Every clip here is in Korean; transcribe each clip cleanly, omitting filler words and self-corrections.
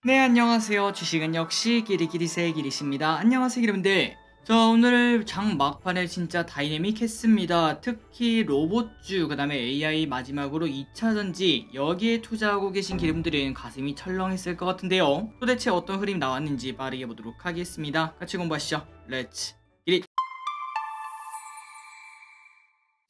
네, 안녕하세요. 주식은 역시 기리기리세의 기리십니다. 안녕하세요, 여러분들. 자, 오늘 장 막판에 진짜 다이내믹했습니다. 특히 로봇주, 그 다음에 AI 마지막으로 2차 전지, 여기에 투자하고 계신 기름들은 가슴이 철렁했을 것 같은데요. 도대체 어떤 흐름이 나왔는지 빠르게 보도록 하겠습니다. 같이 공부하시죠. 렛츠 기릿!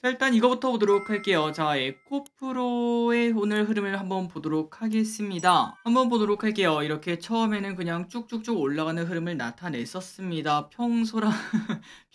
자, 일단 이거부터 보도록 할게요. 자, 에코프로의 오늘 흐름을 한번 보도록 하겠습니다. 한번 보도록 할게요. 이렇게 처음에는 그냥 쭉쭉쭉 올라가는 흐름을 나타냈었습니다. 평소랑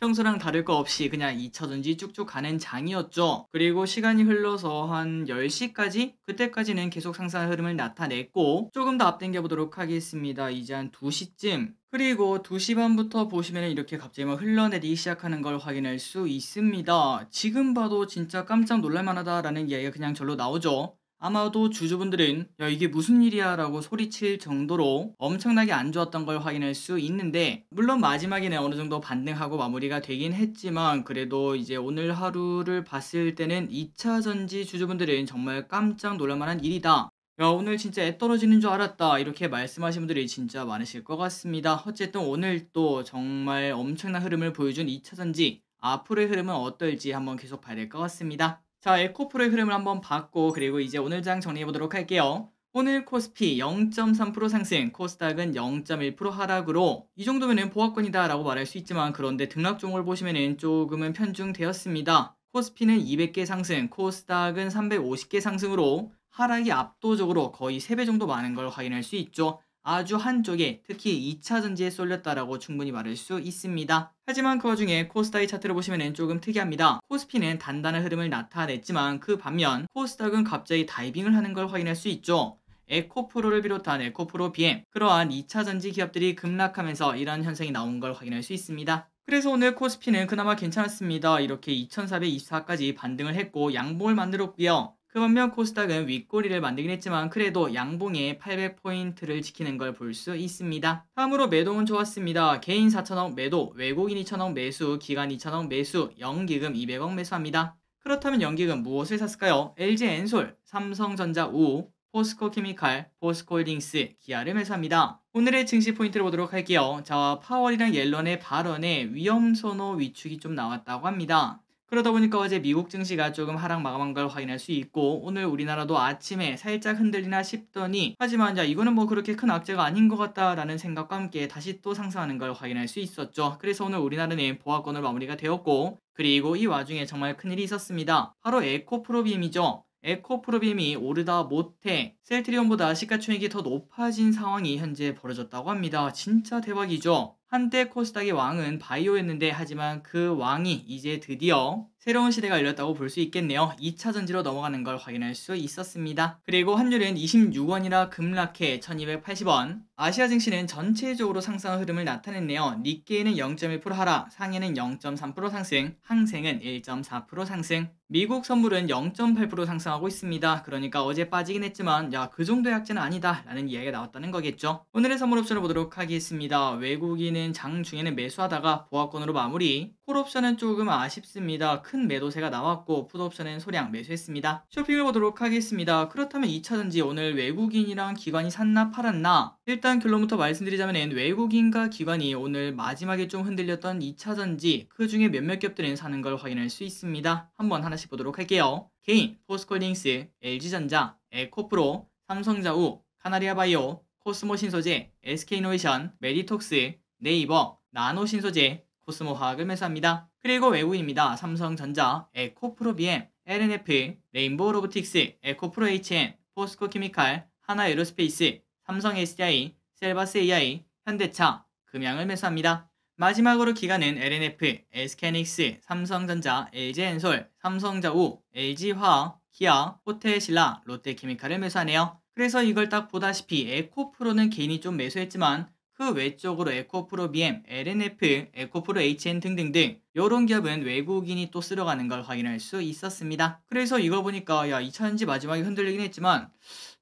평소랑 다를 거 없이 그냥 2차전지 쭉쭉 가는 장이었죠. 그리고 시간이 흘러서 한 10시까지 그때까지는 계속 상승 흐름을 나타냈고, 조금 더 앞당겨 보도록 하겠습니다. 이제 한 2시쯤, 그리고 2시 반부터 보시면 이렇게 갑자기 막 흘러내리기 시작하는 걸 확인할 수 있습니다. 지금 봐도 진짜 깜짝 놀랄만하다라는 이야기가 그냥 절로 나오죠. 아마도 주주분들은 야, 이게 무슨 일이야 라고 소리칠 정도로 엄청나게 안 좋았던 걸 확인할 수 있는데, 물론 마지막에는 어느 정도 반등하고 마무리가 되긴 했지만, 그래도 이제 오늘 하루를 봤을 때는 2차 전지 주주분들은 정말 깜짝 놀랄만한 일이다, 야, 오늘 진짜 애 떨어지는 줄 알았다, 이렇게 말씀하신 분들이 진짜 많으실 것 같습니다. 어쨌든 오늘 또 정말 엄청난 흐름을 보여준 2차전지, 앞으로의 흐름은 어떨지 한번 계속 봐야 될 것 같습니다. 자, 에코프로의 흐름을 한번 봤고, 그리고 이제 오늘 장 정리해 보도록 할게요. 오늘 코스피 0.3% 상승, 코스닥은 0.1% 하락으로, 이 정도면은 보합권이다 라고 말할 수 있지만, 그런데 등락 종목을 보시면은 조금은 편중되었습니다. 코스피는 200개 상승, 코스닥은 350개 상승으로 하락이 압도적으로 거의 3배 정도 많은 걸 확인할 수 있죠. 아주 한쪽에, 특히 2차 전지에 쏠렸다라고 충분히 말할 수 있습니다. 하지만 그 와중에 코스닥의 차트를 보시면 조금 특이합니다. 코스피는 단단한 흐름을 나타냈지만, 그 반면 코스닥은 갑자기 다이빙을 하는 걸 확인할 수 있죠. 에코프로를 비롯한 에코프로 BM, 그러한 2차 전지 기업들이 급락하면서 이런 현상이 나온 걸 확인할 수 있습니다. 그래서 오늘 코스피는 그나마 괜찮았습니다. 이렇게 2424까지 반등을 했고 양봉을 만들었고요. 그 반면 코스닥은 윗꼬리를 만들긴 했지만, 그래도 양봉에 800포인트를 지키는 걸 볼 수 있습니다. 다음으로 매도는 좋았습니다. 개인 4천억 매도, 외국인 2천억 매수, 기관 2천억 매수, 연기금 200억 매수합니다. 그렇다면 연기금 무엇을 샀을까요? LG엔솔, 삼성전자 우, 포스코케미칼, 포스코홀딩스, 기아를 매수합니다. 오늘의 증시 포인트를 보도록 할게요. 자, 파월이랑 옐런의 발언에 위험선호 위축이 좀 나왔다고 합니다. 그러다 보니까 어제 미국 증시가 조금 하락 마감한 걸 확인할 수 있고, 오늘 우리나라도 아침에 살짝 흔들리나 싶더니, 하지만 야, 이거는 뭐 그렇게 큰 악재가 아닌 것 같다라는 생각과 함께 다시 또 상승하는 걸 확인할 수 있었죠. 그래서 오늘 우리나라는 보합권으로 마무리가 되었고, 그리고 이 와중에 정말 큰일이 있었습니다. 바로 에코프로비엠이죠. 에코프로비엠이 오르다 못해 셀트리온보다 시가총액이 더 높아진 상황이 현재 벌어졌다고 합니다. 진짜 대박이죠. 한때 코스닥의 왕은 바이오였는데, 하지만 그 왕이 이제 드디어 새로운 시대가 열렸다고 볼 수 있겠네요. 2차 전지로 넘어가는 걸 확인할 수 있었습니다. 그리고 환율은 26원이라 급락해 1280원. 아시아 증시는 전체적으로 상승 흐름을 나타냈네요. 니케이는 0.1% 하락, 상해는 0.3% 상승, 항생은 1.4% 상승. 미국 선물은 0.8% 상승하고 있습니다. 그러니까 어제 빠지긴 했지만 야, 그 정도의 약재는 아니다 라는 이야기가 나왔다는 거겠죠. 오늘의 선물 옵션을 보도록 하겠습니다. 외국인은 장 중에는 매수하다가 보합권으로 마무리. 콜옵션은 조금 아쉽습니다. 큰 매도세가 나왔고 풋옵션은 소량 매수했습니다. 쇼핑을 보도록 하겠습니다. 그렇다면 2차전지 오늘 외국인이랑 기관이 샀나 팔았나? 일단 결론부터 말씀드리자면 외국인과 기관이 오늘 마지막에 좀 흔들렸던 2차전지, 그 중에 몇몇 기업들은 사는 걸 확인할 수 있습니다. 한번 하나씩 보도록 할게요. 개인, 포스코홀딩스, LG전자, 에코프로, 삼성자우, 카나리아바이오, 코스모신소재, SK이노베이션, 메디톡스, 네이버, 나노신소재, 코스모화학을 매수합니다. 그리고 외국인입니다. 삼성전자, 에코프로비엠, LNF, 레인보우로보틱스, 에코프로 HN, 포스코케미칼, 하나에로스페이스, 삼성 SDI, 셀바스 AI, 현대차, 금양을 매수합니다. 마지막으로 기관은 LNF, SK하이닉스, 삼성전자, LG엔솔, 삼성자우, LG화학, 기아, 호텔신라, 롯데케미칼을 매수하네요. 그래서 이걸 딱 보다시피 에코프로는 개인이 좀 매수했지만, 그 외적으로 에코프로 BM, LNF, 에코프로 HN 등등등 이런 기업은 외국인이 또 쓸어가는 걸 확인할 수 있었습니다. 그래서 이거 보니까 야, 2차전지 마지막에 흔들리긴 했지만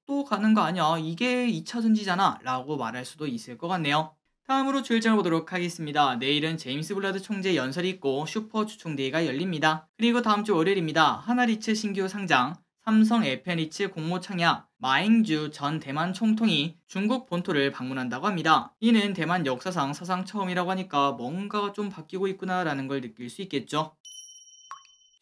또 가는 거 아니야, 이게 2차전지잖아 라고 말할 수도 있을 것 같네요. 다음으로 주일장을 보도록 하겠습니다. 내일은 제임스 블라드 총재 연설이 있고 슈퍼 주총대회가 열립니다. 그리고 다음 주 월요일입니다. 하나리츠 신규 상장, 삼성 FN리츠 공모 청약, 마잉주 전 대만 총통이 중국 본토를 방문한다고 합니다. 이는 대만 역사상 사상 처음이라고 하니까 뭔가가 좀 바뀌고 있구나라는 걸 느낄 수 있겠죠.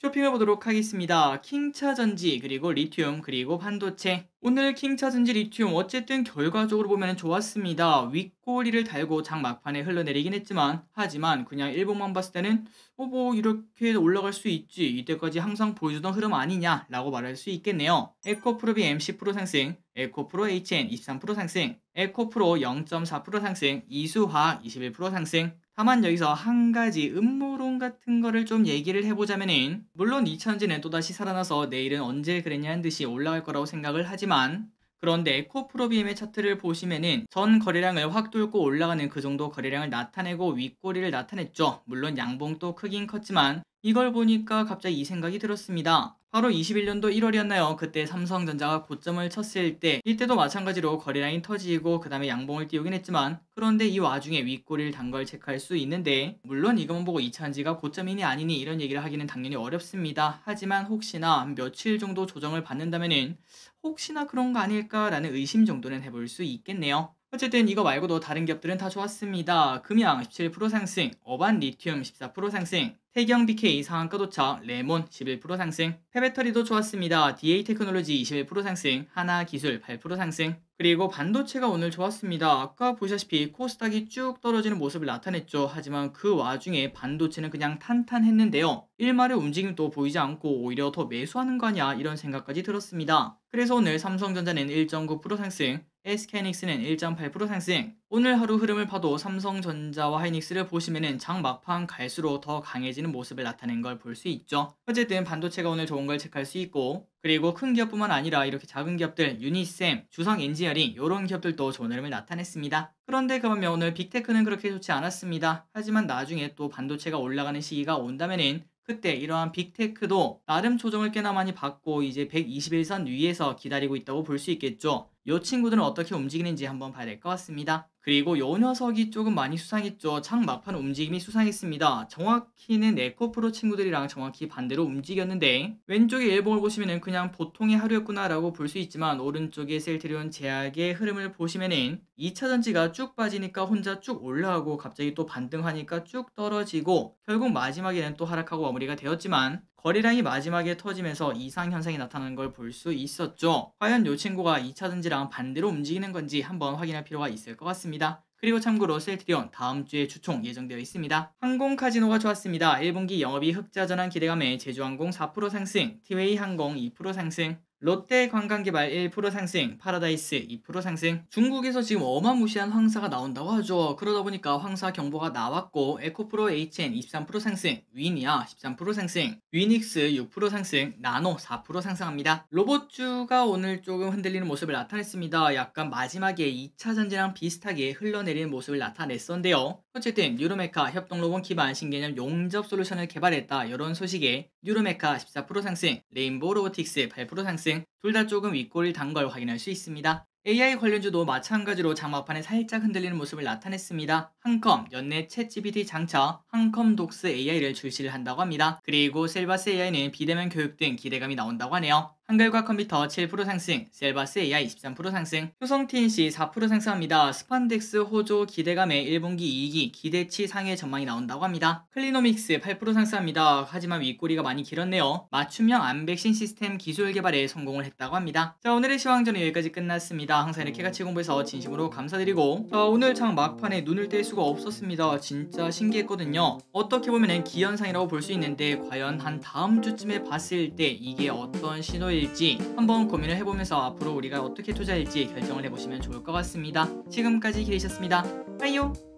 쇼핑해 보도록 하겠습니다. 킹차전지 그리고 리튬 그리고 반도체. 오늘 킹차전지 리튬 어쨌든 결과적으로 보면 좋았습니다. 윗꼬리를 달고 장 막판에 흘러내리긴 했지만 하지만 그냥 일봉만 봤을 때는 뭐 이렇게 올라갈 수 있지, 이때까지 항상 보여주던 흐름 아니냐 라고 말할 수 있겠네요. 에코프로 BM 10% 상승, 에코프로 HN 23% 상승, 에코프로 0.4% 상승, 이수화학 21% 상승. 다만 여기서 한 가지 음모론 같은 거를 좀 얘기를 해보자면은, 물론 2차전지는 또다시 살아나서 내일은 언제 그랬냐는 듯이 올라갈 거라고 생각을 하지만, 그런데 에코프로 BM의 차트를 보시면은 전 거래량을 확 뚫고 올라가는 그 정도 거래량을 나타내고 윗꼬리를 나타냈죠. 물론 양봉도 크긴 컸지만 이걸 보니까 갑자기 이 생각이 들었습니다. 바로 21년도 1월이었나요? 그때 삼성전자가 고점을 쳤을 때, 이때도 마찬가지로 거래량이 터지고 그 다음에 양봉을 띄우긴 했지만, 그런데 이 와중에 윗꼬리를 단 걸 체크할 수 있는데, 물론 이것만 보고 2차전지가 고점이니 아니니 이런 얘기를 하기는 당연히 어렵습니다. 하지만 혹시나 며칠 정도 조정을 받는다면은 혹시나 그런 거 아닐까라는 의심 정도는 해볼 수 있겠네요. 어쨌든 이거 말고도 다른 기업들은 다 좋았습니다. 금양 17% 상승, 어반 리튬 14% 상승, 태경 BK 상한가 도착, 레몬 11% 상승, 폐배터리도 좋았습니다. DA 테크놀로지 21% 상승, 하나기술 8% 상승. 그리고 반도체가 오늘 좋았습니다. 아까 보시다시피 코스닥이 쭉 떨어지는 모습을 나타냈죠. 하지만 그 와중에 반도체는 그냥 탄탄했는데요. 일말의 움직임도 보이지 않고 오히려 더 매수하는 거 아니야, 이런 생각까지 들었습니다. 그래서 오늘 삼성전자는 1.9% 상승, SK하이닉스는 1.8% 상승. 오늘 하루 흐름을 봐도 삼성전자와 하이닉스를 보시면은 장 막판 갈수록 더 강해지는 모습을 나타낸 걸 볼 수 있죠. 어쨌든 반도체가 오늘 좋은 걸 체크할 수 있고, 그리고 큰 기업뿐만 아니라 이렇게 작은 기업들, 유니셈, 주성 엔지니어링 이런 기업들도 좋은 흐름을 나타냈습니다. 그런데 그 반면 오늘 빅테크는 그렇게 좋지 않았습니다. 하지만 나중에 또 반도체가 올라가는 시기가 온다면은 그때 이러한 빅테크도 나름 조정을 꽤나 많이 받고 이제 121선 위에서 기다리고 있다고 볼 수 있겠죠. 이 친구들은 어떻게 움직이는지 한번 봐야 될 것 같습니다. 그리고 요 녀석이 조금 많이 수상했죠. 장 막판 움직임이 수상했습니다. 정확히는 에코프로 친구들이랑 정확히 반대로 움직였는데, 왼쪽에 일봉을 보시면은 그냥 보통의 하루였구나 라고 볼 수 있지만, 오른쪽에 셀트리온 제약의 흐름을 보시면은 2차전지가 쭉 빠지니까 혼자 쭉 올라가고 갑자기 또 반등하니까 쭉 떨어지고 결국 마지막에는 또 하락하고 마무리가 되었지만, 거래량이 마지막에 터지면서 이상 현상이 나타나는 걸 볼 수 있었죠. 과연 이 친구가 2차전지랑 반대로 움직이는 건지 한번 확인할 필요가 있을 것 같습니다. 그리고 참고로 셀트리온 다음 주에 주총 예정되어 있습니다. 항공카지노가 좋았습니다. 1분기 영업이 흑자 전환 기대감에 제주항공 4% 상승, 티웨이 항공 2% 상승, 롯데관광개발 1% 상승, 파라다이스 2% 상승. 중국에서 지금 어마무시한 황사가 나온다고 하죠. 그러다 보니까 황사 경보가 나왔고, 에코프로 HN 23% 상승, 위니아 13% 상승, 위닉스 6% 상승, 나노 4% 상승합니다. 로봇주가 오늘 조금 흔들리는 모습을 나타냈습니다. 약간 마지막에 2차전지랑 비슷하게 흘러내리는 모습을 나타냈었는데요. 어쨌든 뉴로메카 협동로봇 기반 신개념 용접 솔루션을 개발했다, 이런 소식에 뉴로메카 14% 상승, 레인보우 로보틱스 8% 상승. 둘 다 조금 윗골을 단 걸 확인할 수 있습니다. AI 관련주도 마찬가지로 장막판에 살짝 흔들리는 모습을 나타냈습니다. 한컴, 연내 챗GPT 장차 한컴 독스 AI를 출시를 한다고 합니다. 그리고 셀바스 AI는 비대면 교육 등 기대감이 나온다고 하네요. 한글과 컴퓨터 7% 상승, 셀바스 AI 13% 상승, 효성 TNC 4% 상승합니다. 스판덱스 호조 기대감에 1분기 이익이 기대치 상회 전망이 나온다고 합니다. 클리노믹스 8% 상승합니다. 하지만 윗꼬리가 많이 길었네요. 맞춤형 암백신 시스템 기술 개발에 성공을 했다고 합니다. 자, 오늘의 시황전은 여기까지 끝났습니다. 항상 이렇게 같이 공부해서 진심으로 감사드리고, 자, 오늘 장 막판에 눈을 뗄 수가 없었습니다. 진짜 신기했거든요. 어떻게 보면 기현상이라고 볼 수 있는데, 과연 한 다음 주쯤에 봤을 때 이게 어떤 신호일지 한번 고민을 해보면서 앞으로 우리가 어떻게 투자할지 결정을 해보시면 좋을 것 같습니다. 지금까지 기리셨습니다. 빠이요.